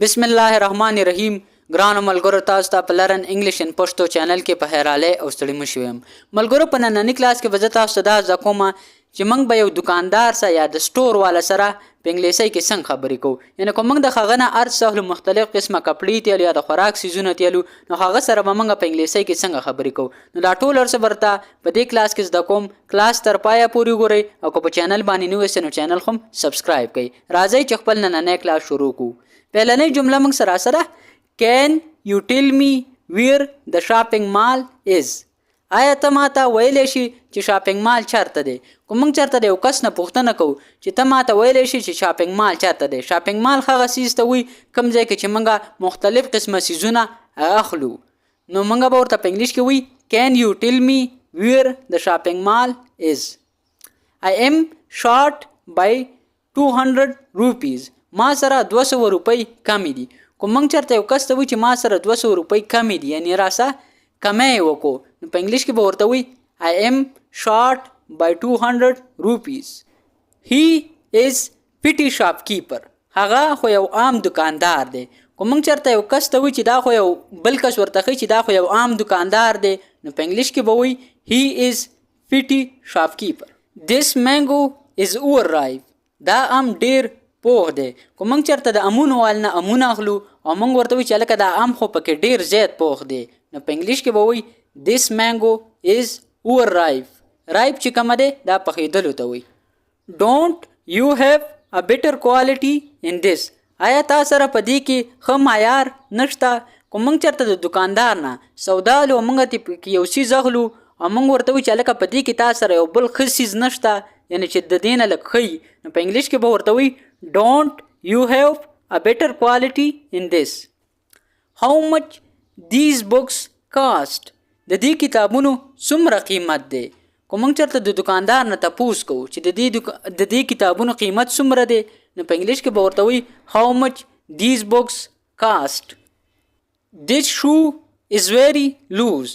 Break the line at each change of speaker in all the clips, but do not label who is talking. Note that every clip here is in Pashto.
بسم الله الرحمن الرحیم. ګرانو ملګرو، تاسو ته په لرن انګلیش ان پښتو چینل کې په خیراله او ستړي مشوم. ملګرو، په نننی کلاس کې به زه تاسو ته دا زده کوم چې موږ به یو دکاندار سره یا د سټور والا سره په انګلیسي کې څنګه خبرې کوو. یعنې کوم موږ د هغه نه هر څه مختلف قسمه کپړې تیلو یا د خوراک سیزونه تیلو، نو هغه سره به موږ په انګلیسي کې څنګه خبرې کوو. نو دا ټول ورڅ برته په دې کلاس کې زده کوم. کلاس تر پایه پورې ګورئ او که په چینل باندې نو یې نو چینل هم سبسکرایب کړئ. راځئ چې خپل نننی کلاس شروع کوو. پهلنۍ جمله موږ سره Can you tell me where the shopping mall is? آیا ته ماته ویلی شي چې شاپینګ مال چېرته دی؟ که موږ چېرته د یو کس نه پوښتنه کوو چې ته ماته ویلی شي چې شاپینګ مال چېرته دی. شاپینګ مال هغه څیز ته وایي کوم ځای کې چې موږ مختلف قسمه څیزونه اخلو. نو موږ به ورته په انګلیش کې وایي Can you tell me where the shopping mall is? I am short by 200 rupees. ما سره 200 روپۍ کمې دي. کوم موږ چېرته یو کس ته وایي چې ما سره 200 روپۍ کمې دي، یعنې راسه کمی وکړو، نو په انګلیش کې به ورته وایي I am short by 200 rupees. He is petty shopkeeper. هغه خو یو عام دکاندار دی. کوم موږ چېرته یو کس ته وایي چې دا خو یو بل کس ورته ښایي چې دا خو یو عام دکاندار دی، نو په انګلیش کې به وایي He is petty shopkeeper. This mango is overripe. دا ام ډیر پوه دی. که موږ چېرته د امونو وال نه امونه اخلو او موږ ورته وایو چې هلکه دا ام خو پکې ډېر زیات پوخ دی، نو په انګلیش کې به وایي This mango is overripe. ripe چې کومه دی دا پخېدلو ته وایي. Don't you have a better quality in this? آیا تا سره په دې کې ښه معیار نشته؟ که موږ چېرته د دکاندار نه سودا لو موږ ته یو څیز اخلو او موږ ورته وایو چې هلکه په دې کې تا سره یو بل ښه څیز نشته، یعنې چې د دې نه لږ ښه، نو په انګلیش کې به ورته وایي Don't you have a better quality in this? How much these books cost? د دې کتابونو څومره قیمت دی؟ که موږ چېرته د دکاندار نه تپوس کوو چې د دې کتابونو قیمت څومره دی، نو په انګلیش کې به ورته وایي How much these books cost? This shoe is very loose.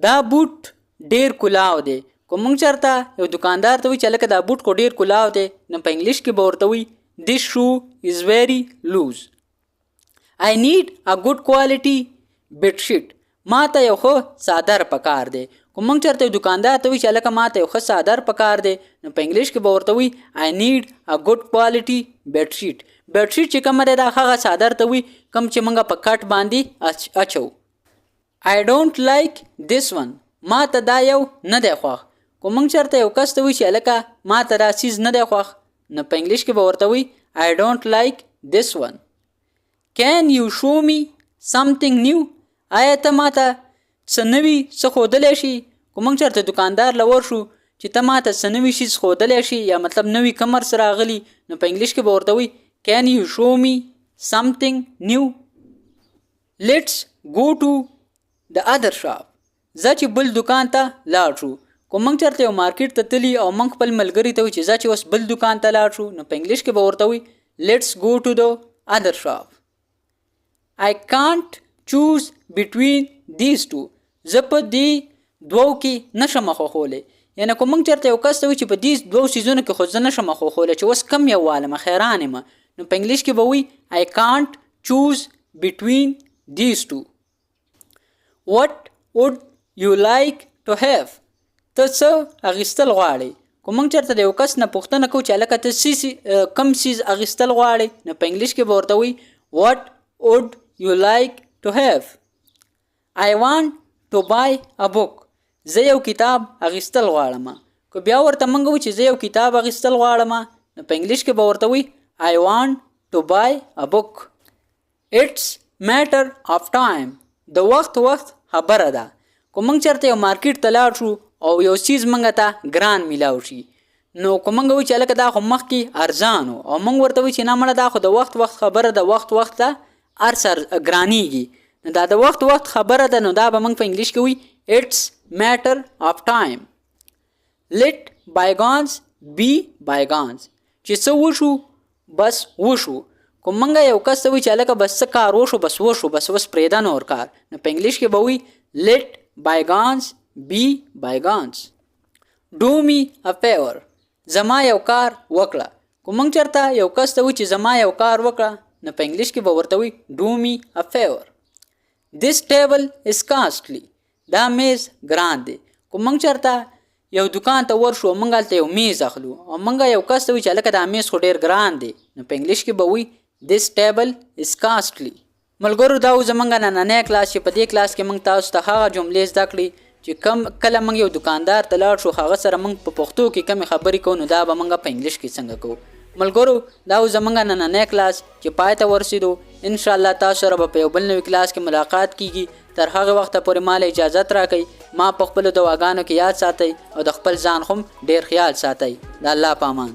دا بوټ ډېر کلاو دی. که موږ چېرته یو دکاندار ته وایي چې هلکه دا بوټ خو ډېر کلاو دی، نو په انګلیش کې به ورته وایي This shoe is very loose. I need a good quality bedsheet. ما ته یو ښه څادر پکار دی. که موږ چېرته یو دکاندار ته وایي چې هلکه ما ته یو ښه څادر پکار دی، نو په انګلیش کې به ورته وایي I need a good quality bedsheet. bedsheet چې کومه دی دا هغه څادر ته وایي کوم چې موږ په کټ باندې اچو. I don't like this one. ما ته دا یو نه دی خوښ. که موږ چېرته یو کس ته وایي چې هلکه ما ته دا څیز نه دی خوښ، نو په انګلیش کې به ورته وایي I don't like this one. Can you show me something new? آیا ته ماته څه نوي څه ښودلی شي؟ که موږ چېرته دکاندار له ورشو چې ته ماته څه نوي شیز ښودلی شي یا مطلب نوي کمر سره راغلي، نو په انګلیش کې به ورته وایي Can you show me something new? Let's go to the other shop. ځه چې بل دکان ته لاړ شو. که موږ چېرته یو مارکیټ ته تلي او موږ خپل ملګري ته وایي چې ځه چې اوس بل دکان ته لاړ شو، نو په انګلیش کې به ورته وایي Let's go to the other shop. I can't choose between these two. زه په دې دوو کې نشم خوښولی. یعنې که موږ چېرته یو کس ته وایي چې په دې دوو څیزونو کې خو زه نشم خوښولی چې اوس کم یو والم حیران یم، نو په انګلیش کې به وایي I can't choose between these two. What would you like to have? ته څه اخیستل غواړې؟ که موږ چېرته د یو کس نه پوښتنه کوو چې هلکه ته کم څیز اخیستل غواړې، نو په انګلیش کې به ورته وایي What would you like to have? I want to buy a book. زه یو کتاب اخیستل غواړم. که بیا ورته موږ وایو چې زه یو کتاب اخیستل غواړم، نو په انګلیش کې به ورته وایي I want to buy a book. It's matter of time. د وخت خبره ده. که موږ چېرته یو مارکیټ ته لاړ شو او یو څیز موږ ته ګران میلاو شي، نو که موږ وایو چې هلکه دا خو مخکې ارزان و او موږ ورته وایو چې نه مړه دا خو د وخت خبره ده، وخت ته هر څه ګرانیږي، نو دا د وخت خبره ده، نو دا به موږ په انګلیش کې وایي It's matter of time. Let bygones be bygones. چې څه وشو بس وشو. که موږ یو کس ته وایو چې هلکه بس څه کار وشو بس اوس پرېږده نور کار، نو په انګلیش کې به وایي Let bygones be bygones. Do me a favor. زما یو کار وکړه. که موږ چېرته یو کس ته وایو چې زما یو کار وکړه، نو په انګلیش کې به ورته وي do me a favor. This table is costly. دا میز ګران دی. کو موږ چېرته یو دکان ته ورشو او موږ هلته یو میز اخلو او موږ یو کس ته وایو چې هلکه دا میز خو ډېر ګران دی نو په انګلیش کې به وي this table is costly. ملګرو دا و زموږ نننی کلاس چې په دې کلاس کې موږ تاسو ته هغه جملې زده کړې چې کله موږ یو دکاندار ته لاړ شو هغه سره موږ په پښتو کې کمې خبرې کوو نو دا به موږ په انګلیش کې څنګه کوو. ملګرو دا و زموږ نننی کلاس چې پای ته ورسېدو انشاءالله تاسو سره به په یو بل نوي کلاس کې ملاقات کیږي. تر هغه وخته پورې مال اجازت راکئ. ما په خپلو دعاګانو کې یاد ساتئ او د خپل ځان هم ډېر خیال ساتئ. د الله په امان.